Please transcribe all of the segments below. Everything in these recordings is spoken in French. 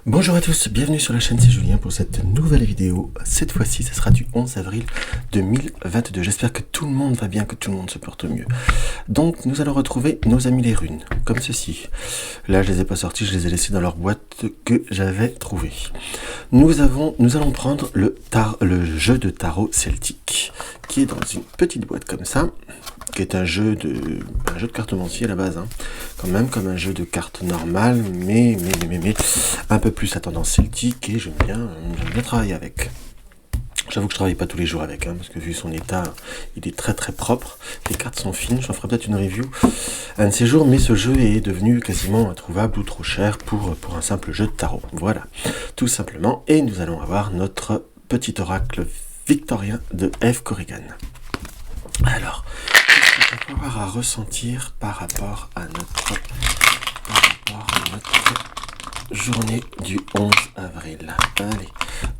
Bonjour à tous, bienvenue sur la chaîne, c'est Julien pour cette nouvelle vidéo. Cette fois-ci, ce sera du 11 avril 2022. J'espère que tout le monde va bien, que tout le monde se porte mieux. Donc, nous allons retrouver nos amis les runes, comme ceci. Là, je les ai pas sortis, je les ai laissés dans leur boîte que j'avais trouvée. Nous allons prendre le jeu de tarot celtique, qui est dans une petite boîte comme ça, qui est un jeu de cartomancie à la base, hein. Quand même comme un jeu de cartes normal, mais un peu plus à tendance celtique, et j'aime bien travailler avec. J'avoue que je travaille pas tous les jours avec, hein, parce que vu son état, il est très très propre. Les cartes sont fines, j'en ferai peut-être une review un de ces jours, mais ce jeu est devenu quasiment introuvable ou trop cher pour un simple jeu de tarot. Voilà, tout simplement. Et nous allons avoir notre petit oracle victorien de Eve Corrigan. Alors, qu'est-ce qu'on va pouvoir à ressentir par rapport à notre journée du 11 avril. Allez,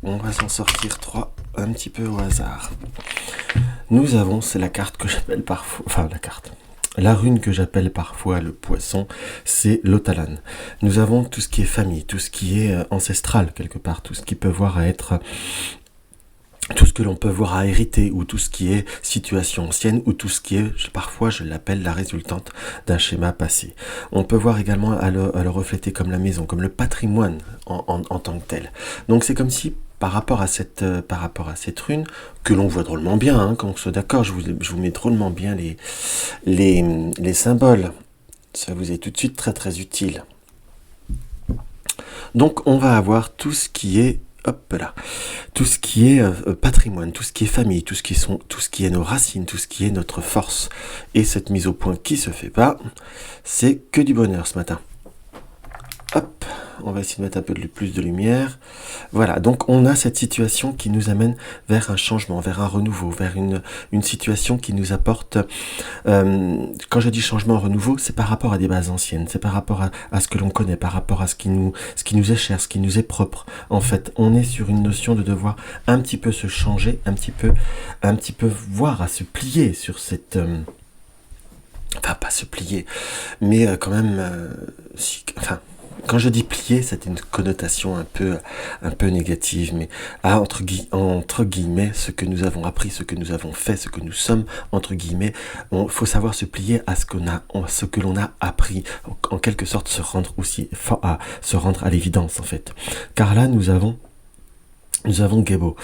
on va s'en sortir 3 un petit peu au hasard. Nous avons, c'est la carte que j'appelle parfois, la rune que j'appelle parfois le poisson, c'est l'Otalan. Nous avons tout ce qui est famille, tout ce qui est ancestral quelque part, tout ce qui peut voir à être... tout ce que l'on peut voir à hériter, ou tout ce qui est situation ancienne, ou tout ce qui est, parfois je l'appelle la résultante d'un schéma passé. On peut voir également à le refléter comme la maison, comme le patrimoine en tant que tel. Donc c'est comme si, par rapport à cette rune, que l'on voit drôlement bien, hein, quand on soit d'accord, je vous mets drôlement bien les symboles. Ça vous est tout de suite très très utile. Donc on va avoir tout ce qui est tout ce qui est patrimoine, tout ce qui est famille, tout ce qui est nos racines, tout ce qui est notre force. Et cette mise au point qui se fait pas, c'est que du bonheur ce matin. Hop, on va essayer de mettre un peu plus de lumière. Voilà, donc on a cette situation qui nous amène vers un changement, vers un renouveau, vers une situation qui nous apporte... quand je dis changement, renouveau, c'est par rapport à des bases anciennes, c'est par rapport à ce que l'on connaît, par rapport à ce qui nous est cher, ce qui nous est propre. En fait, on est sur une notion de devoir un petit peu se changer, un petit peu voir à se plier sur cette... enfin, pas se plier, mais quand même... quand je dis plier, c'est une connotation un peu négative, mais entre guillemets, ce que nous avons appris, ce que nous avons fait, ce que nous sommes, entre guillemets, il faut savoir se plier à ce que l'on a appris, en quelque sorte se rendre à l'évidence en fait. Car là, nous avons Gebo.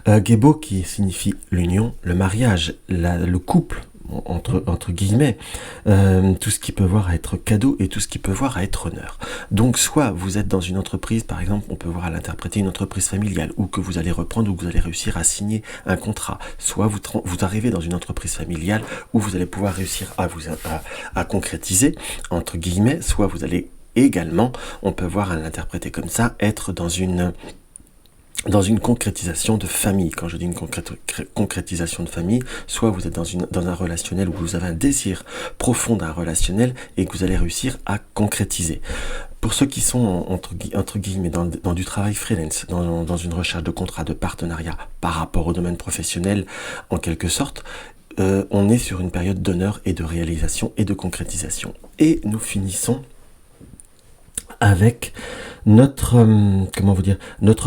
Gebo qui signifie l'union, le mariage, le couple, entre guillemets, tout ce qui peut voir à être cadeau et tout ce qui peut voir à être honneur. Donc soit vous êtes dans une entreprise, par exemple, on peut voir à l'interpréter une entreprise familiale, ou que vous allez reprendre, ou que vous allez réussir à signer un contrat. Soit vous arrivez dans une entreprise familiale où vous allez pouvoir réussir à concrétiser, entre guillemets, soit vous allez également, on peut voir à l'interpréter comme ça, être dans une concrétisation de famille. Quand je dis une concrétisation de famille, soit vous êtes dans un relationnel où vous avez un désir profond d'un relationnel et que vous allez réussir à concrétiser. Pour ceux qui sont entre guillemets dans du travail freelance, dans une recherche de contrat, de partenariat par rapport au domaine professionnel, en quelque sorte, on est sur une période d'honneur et de réalisation et de concrétisation. Et nous finissons avec notre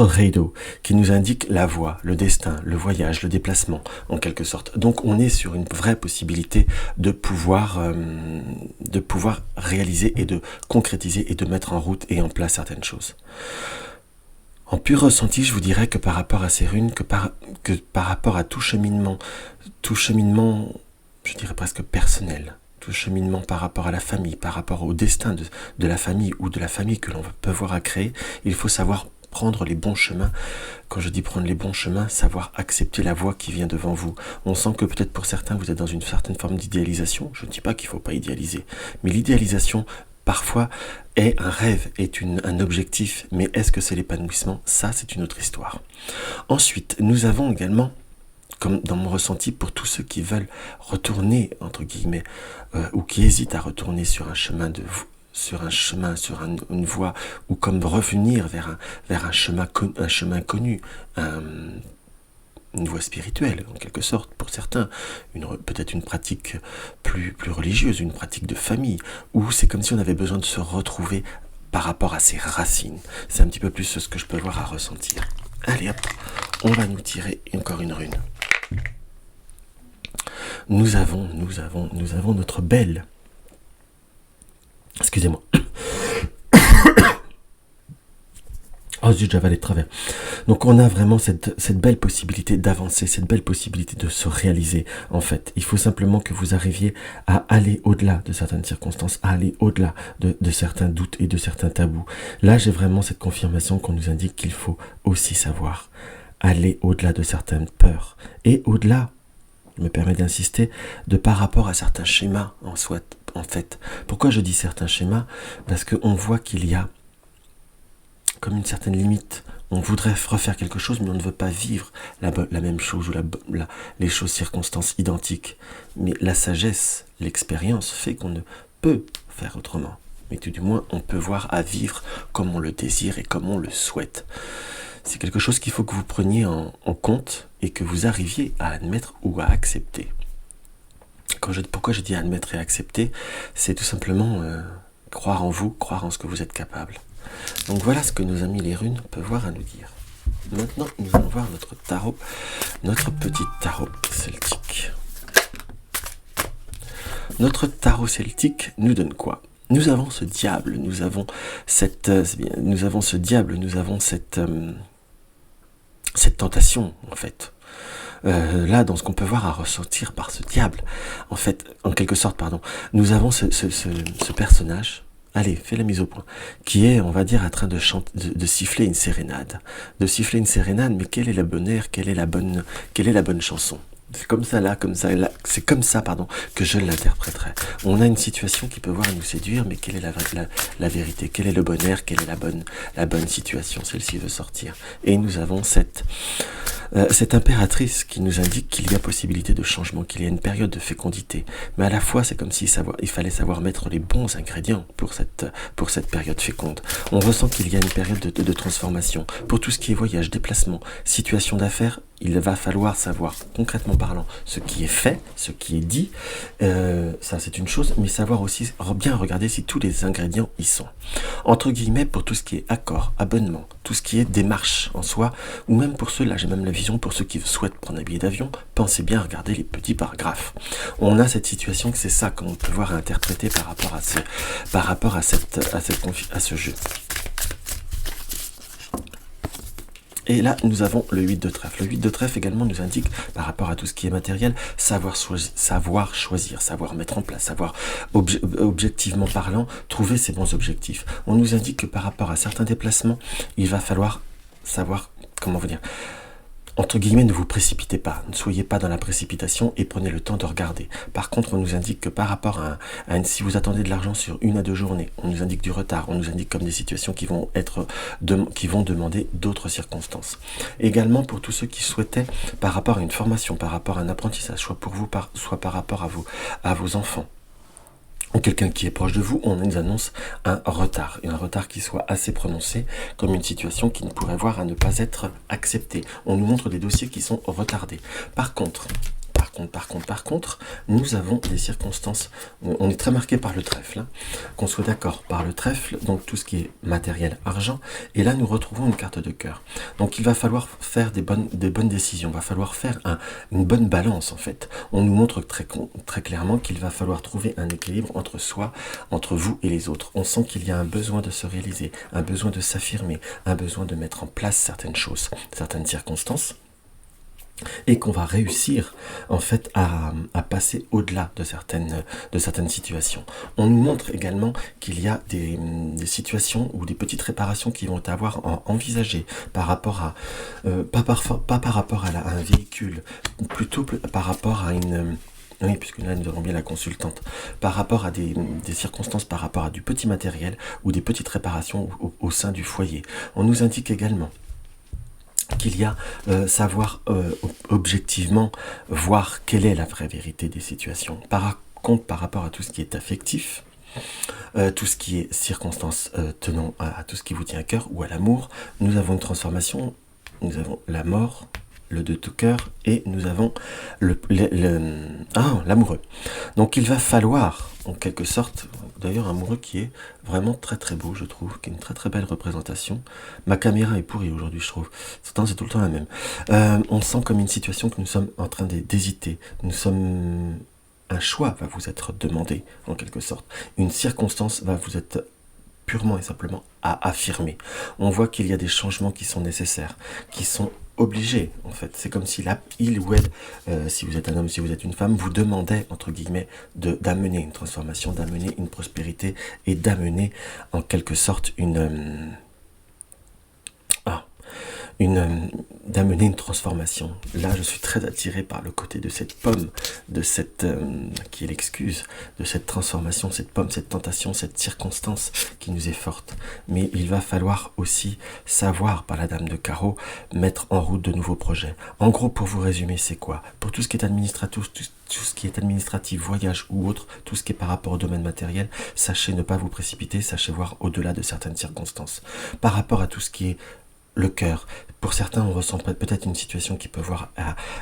rideau qui nous indique la voie, le destin, le voyage, le déplacement en quelque sorte. Donc on est sur une vraie possibilité de pouvoir réaliser et de concrétiser et de mettre en route et en place certaines choses. En pur ressenti, je vous dirais que par rapport à ces runes, que par rapport à tout cheminement, je dirais presque personnel, tout cheminement par rapport à la famille, par rapport au destin de la famille ou de la famille que l'on peut voir à créer, il faut savoir prendre les bons chemins. Quand je dis prendre les bons chemins, savoir accepter la voie qui vient devant vous. On sent que peut-être pour certains, vous êtes dans une certaine forme d'idéalisation. Je ne dis pas qu'il ne faut pas idéaliser, mais l'idéalisation, parfois, est un rêve, est un objectif, mais est-ce que c'est l'épanouissement? Ça, c'est une autre histoire. Ensuite, nous avons également, comme dans mon ressenti, pour tous ceux qui veulent retourner, entre guillemets, ou qui hésitent à retourner sur un chemin une voie, ou comme revenir vers un chemin connu, une voie spirituelle, en quelque sorte, pour certains, peut-être une pratique plus religieuse, une pratique de famille, où c'est comme si on avait besoin de se retrouver par rapport à ses racines. C'est un petit peu plus ce que je peux voir à ressentir. Allez hop, on va nous tirer encore une rune. Nous avons notre belle. Excusez-moi. Oh zut, j'avais de travers. Donc on a vraiment cette belle possibilité d'avancer, cette belle possibilité de se réaliser. En fait, il faut simplement que vous arriviez à aller au-delà de certaines circonstances, à aller au-delà de certains doutes et de certains tabous. Là, j'ai vraiment cette confirmation qu'on nous indique qu'il faut aussi savoir aller au-delà de certaines peurs et au-delà, je me permets d'insister, de par rapport à certains schémas en fait. Pourquoi je dis certains schémas? Parce qu'on voit qu'il y a comme une certaine limite. On voudrait refaire quelque chose, mais on ne veut pas vivre la même chose ou les choses, circonstances identiques. Mais la sagesse, l'expérience fait qu'on ne peut faire autrement. Mais tout du moins, on peut voir à vivre comme on le désire et comme on le souhaite. C'est quelque chose qu'il faut que vous preniez en compte et que vous arriviez à admettre ou à accepter. Pourquoi je dis admettre et accepter? C'est tout simplement croire en vous, croire en ce que vous êtes capable. Donc voilà ce que nos amis les runes peuvent voir à nous dire. Maintenant, nous allons voir notre tarot, notre petit tarot celtique. Notre tarot celtique nous donne quoi? Nous avons ce diable, nous avons cette tentation, en fait. Là, dans ce qu'on peut voir à ressentir par ce diable, en fait, en quelque sorte, pardon, nous avons ce personnage. Allez, fais la mise au point. Qui est, on va dire, en train de siffler une sérénade. Mais quel est le bon air, quelle est la bonne chanson? C'est comme ça, que je l'interpréterai. On a une situation qui peut voir nous séduire, mais quelle est la vérité? Quel est le bon air? Quelle est la bonne situation? Celle-ci veut sortir. Et nous avons cette impératrice qui nous indique qu'il y a possibilité de changement, qu'il y a une période de fécondité. Mais à la fois, c'est comme si il fallait savoir mettre les bons ingrédients pour cette période féconde. On ressent qu'il y a une période de transformation. Pour tout ce qui est voyage, déplacement, situation d'affaires, il va falloir savoir, concrètement parlant, ce qui est fait, ce qui est dit. Ça, c'est une chose, mais savoir aussi bien regarder si tous les ingrédients y sont. Entre guillemets, pour tout ce qui est accord, abonnement, tout ce qui est démarche en soi, ou même pour ceux, là j'ai même la vision, pour ceux qui souhaitent prendre un billet d'avion, pensez bien à regarder les petits paragraphes. On a cette situation que c'est ça qu'on peut voir à interpréter par rapport à ce jeu. Et là, nous avons le 8 de trèfle. Le 8 de trèfle également nous indique, par rapport à tout ce qui est matériel, savoir choisir, savoir mettre en place, savoir objectivement parlant, trouver ses bons objectifs. On nous indique que par rapport à certains déplacements, il va falloir savoir, comment vous dire, entre guillemets, ne vous précipitez pas, ne soyez pas dans la précipitation et prenez le temps de regarder. Par contre, on nous indique que par rapport si vous attendez de l'argent sur 1 à 2 journées, on nous indique du retard, on nous indique comme des situations qui vont demander d'autres circonstances. Également pour tous ceux qui souhaitaient, par rapport à une formation, par rapport à un apprentissage, soit pour vous, soit par rapport à vos enfants, ou quelqu'un qui est proche de vous, on nous annonce un retard qui soit assez prononcé, comme une situation qui ne pourrait voir à ne pas être acceptée. On nous montre des dossiers qui sont retardés. Par contre, nous avons des circonstances, on est très marqué par le trèfle, hein, qu'on soit d'accord, par le trèfle, donc tout ce qui est matériel, argent, et là nous retrouvons une carte de cœur. Donc il va falloir faire des bonnes décisions, il va falloir faire une bonne balance en fait. On nous montre très clairement qu'il va falloir trouver un équilibre entre vous et les autres. On sent qu'il y a un besoin de se réaliser, un besoin de s'affirmer, un besoin de mettre en place certaines choses, certaines circonstances, et qu'on va réussir en fait à passer au-delà de certaines situations. On nous montre également qu'il y a des situations ou des petites réparations qui vont avoir envisagées par rapport à pas par rapport à un véhicule, plutôt par rapport à une oui, puisque là nous avons bien la consultante, par rapport à des circonstances, par rapport à du petit matériel ou des petites réparations au sein du foyer. On nous indique également qu'il y a savoir objectivement voir quelle est la vraie vérité des situations. Par contre, par rapport à tout ce qui est affectif, tout ce qui est circonstances tenant à tout ce qui vous tient à cœur ou à l'amour, nous avons une transformation, nous avons la mort, le 2 de cœur et nous avons l'amoureux. Donc il va falloir, en quelque sorte, d'ailleurs amoureux qui est vraiment très très beau, je trouve, qui est une très très belle représentation. Ma caméra est pourrie aujourd'hui, je trouve. Pourtant, c'est tout le temps la même. On sent comme une situation que nous sommes en train d'hésiter. Un choix va vous être demandé, en quelque sorte. Une circonstance va vous être purement et simplement à affirmer. On voit qu'il y a des changements qui sont nécessaires, qui sont obligés, en fait. C'est comme si il ou elle, si vous êtes un homme, si vous êtes une femme, vous demandait, entre guillemets, d'amener une transformation, d'amener une prospérité et d'amener, en quelque sorte, d'amener une transformation. Là, je suis très attiré par le côté de cette pomme, qui est l'excuse, de cette transformation, cette pomme, cette tentation, cette circonstance qui nous est forte. Mais il va falloir aussi savoir, par la dame de carreau, mettre en route de nouveaux projets. En gros, pour vous résumer, c'est quoi? Pour tout ce qui est administratif, tout ce qui est administratif, voyage ou autre, tout ce qui est par rapport au domaine matériel, sachez ne pas vous précipiter, sachez voir au-delà de certaines circonstances. Par rapport à tout ce qui est le cœur. Pour certains, on ressent peut-être une situation qui peut voir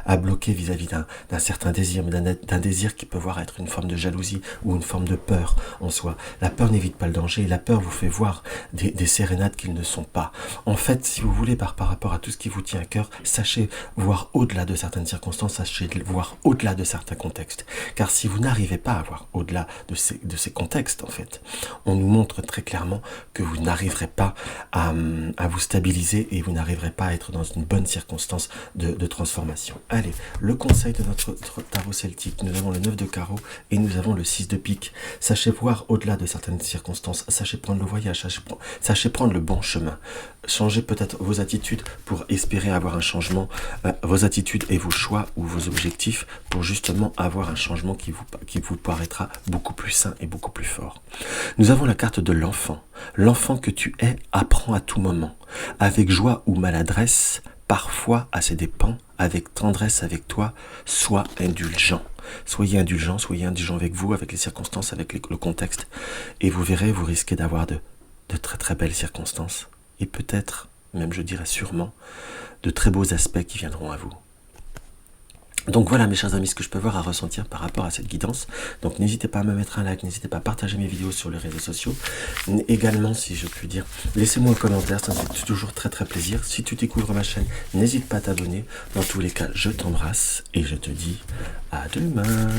à bloquer vis-à-vis d'un certain désir, mais d'un désir qui peut voir être une forme de jalousie ou une forme de peur en soi. La peur n'évite pas le danger et la peur vous fait voir des sérénades qu'ils ne sont pas. En fait, si vous voulez, par rapport à tout ce qui vous tient à cœur, sachez voir au-delà de certaines circonstances, sachez voir au-delà de certains contextes. Car si vous n'arrivez pas à voir au-delà de ces contextes, en fait, on nous montre très clairement que vous n'arriverez pas à vous stabiliser et vous n'arriverez pas à être dans une bonne circonstance de transformation. Allez, le conseil de notre tarot celtique, nous avons le 9 de carreau et nous avons le 6 de pique. Sachez voir au-delà de certaines circonstances, sachez prendre le voyage, sachez prendre le bon chemin. Changez peut-être vos attitudes pour espérer avoir un changement, vos attitudes et vos choix ou vos objectifs pour justement avoir un changement qui vous paraîtra beaucoup plus sain et beaucoup plus fort. Nous avons la carte de l'enfant. L'enfant que tu es apprend à tout moment, avec joie ou maladresse, parfois à ses dépens, avec tendresse avec toi, sois indulgent. Soyez indulgent avec vous, avec les circonstances, avec le contexte, et vous verrez, vous risquez d'avoir de très très belles circonstances, et peut-être, même je dirais sûrement, de très beaux aspects qui viendront à vous. Donc voilà mes chers amis, ce que je peux voir à ressentir par rapport à cette guidance. Donc n'hésitez pas à me mettre un like, n'hésitez pas à partager mes vidéos sur les réseaux sociaux. Également, si je puis dire, laissez-moi un commentaire, ça me fait toujours très très plaisir. Si tu découvres ma chaîne, n'hésite pas à t'abonner. Dans tous les cas, je t'embrasse et je te dis à demain.